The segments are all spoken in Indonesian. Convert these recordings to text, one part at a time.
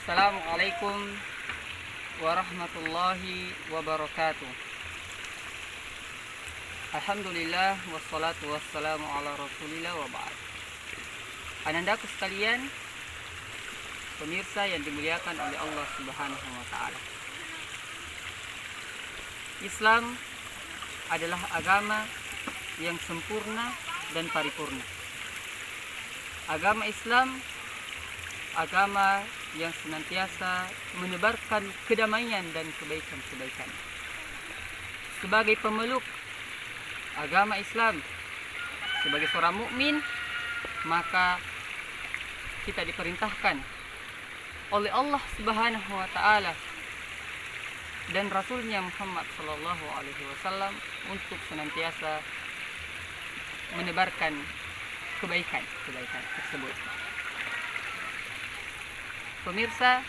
Assalamualaikum warahmatullahi wabarakatuh. Alhamdulillah wassalatu wassalamu ala rasulillah wa ba'd. Anandaku sekalian, pemirsa yang dimuliakan oleh Allah Subhanahu wa taala. Islam adalah agama yang sempurna dan paripurna. Agama Islam agama yang senantiasa menebarkan kedamaian dan kebaikan-kebaikan. Sebagai pemeluk agama Islam, sebagai seorang mukmin, maka kita diperintahkan oleh Allah Subhanahu wa taala dan Rasulnya Muhammad sallallahu alaihi wasallam untuk senantiasa menebarkan kebaikan tersebut. Pemirsa,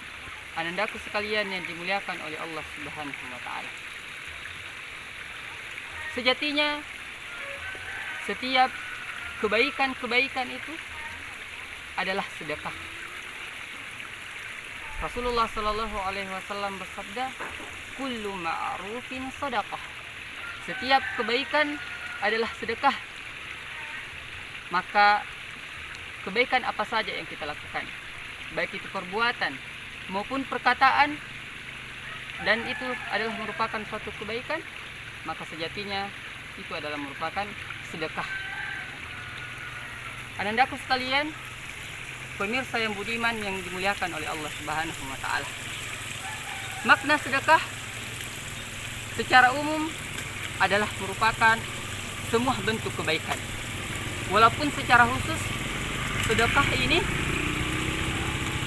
anandaku sekalian yang dimuliakan oleh Allah Subhanahu wa taala. Sejatinya setiap kebaikan-kebaikan itu adalah sedekah. Rasulullah sallallahu alaihi wasallam bersabda, "Kullu ma'rufin shadaqah." Setiap kebaikan adalah sedekah. Maka kebaikan apa saja yang kita lakukan, baik itu perbuatan maupun perkataan, dan itu adalah merupakan suatu kebaikan, maka sejatinya itu adalah merupakan sedekah. Anandaku sekalian, pemirsa yang budiman yang dimuliakan oleh Allah Subhanahu wa taala. Makna sedekah secara umum adalah merupakan semua bentuk kebaikan. Walaupun secara khusus sedekah ini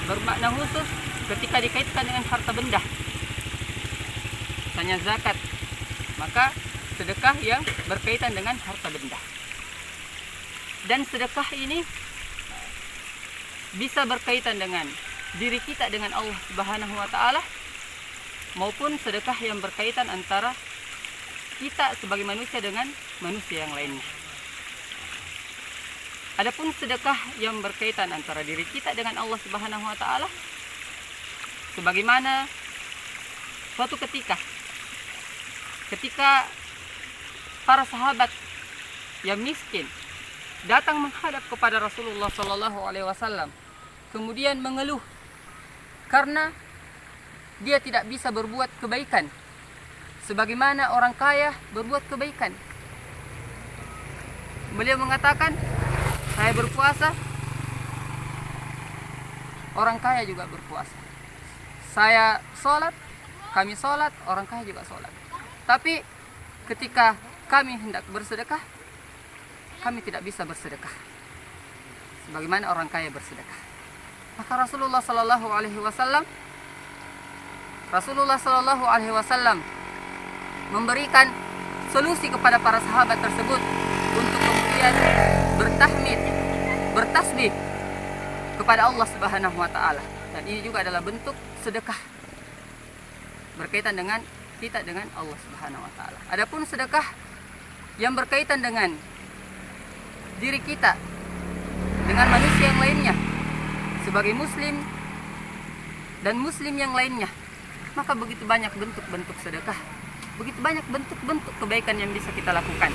bermakna khusus ketika dikaitkan dengan harta benda, misalnya zakat, maka sedekah yang berkaitan dengan harta benda. Dan sedekah ini bisa berkaitan dengan diri kita dengan Allah Subhanahu wa taala, maupun sedekah yang berkaitan antara kita sebagai manusia dengan manusia yang lainnya. Adapun sedekah yang berkaitan antara diri kita dengan Allah Subhanahu wa taala, sebagaimana suatu ketika para sahabat yang miskin datang menghadap kepada Rasulullah sallallahu alaihi wasallam, kemudian mengeluh karena dia tidak bisa berbuat kebaikan sebagaimana orang kaya berbuat kebaikan. Beliau mengatakan, "Saya berpuasa, orang kaya juga berpuasa. Saya sholat, kami sholat, orang kaya juga sholat. Tapi ketika kami hendak bersedekah, kami tidak bisa bersedekah sebagaimana orang kaya bersedekah." Maka Rasulullah Sallallahu Alaihi Wasallam memberikan solusi kepada para sahabat tersebut untuk kemudian bertahmid, bertasbih kepada Allah Subhanahu wa taala. Dan ini juga adalah bentuk sedekah berkaitan dengan kita dengan Allah Subhanahu wa taala. Adapun sedekah yang berkaitan dengan diri kita dengan manusia yang lainnya sebagai muslim dan muslim yang lainnya, maka begitu banyak bentuk-bentuk sedekah, begitu banyak bentuk-bentuk kebaikan yang bisa kita lakukan.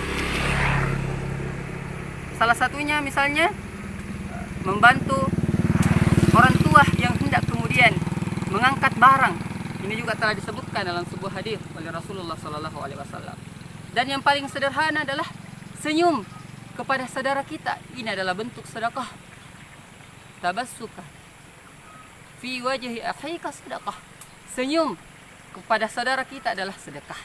Salah satunya misalnya membantu orang tua yang hendak kemudian mengangkat barang. Ini juga telah disebutkan dalam sebuah hadis oleh Rasulullah sallallahu alaihi wasallam. Dan yang paling sederhana adalah senyum kepada saudara kita. Ini adalah bentuk sedekah. Tabassuka fi wajhi akhika sedekah. Senyum kepada saudara kita adalah sedekah.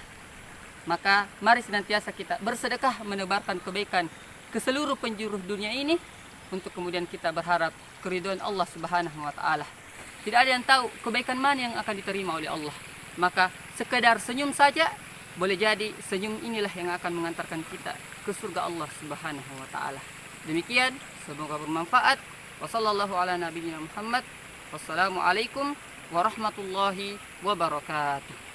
Maka mari senantiasa kita bersedekah menebarkan kebaikan ke seluruh penjuru dunia ini, untuk kemudian kita berharap keridhaan Allah Subhanahu wa taala. Tidak ada yang tahu kebaikan mana yang akan diterima oleh Allah. Maka sekedar senyum saja, boleh jadi senyum inilah yang akan mengantarkan kita ke surga Allah Subhanahu wa taala. Demikian, semoga bermanfaat. Wassallallahu ala nabiyyina Muhammad. Wassalamualaikum warahmatullahi wabarakatuh.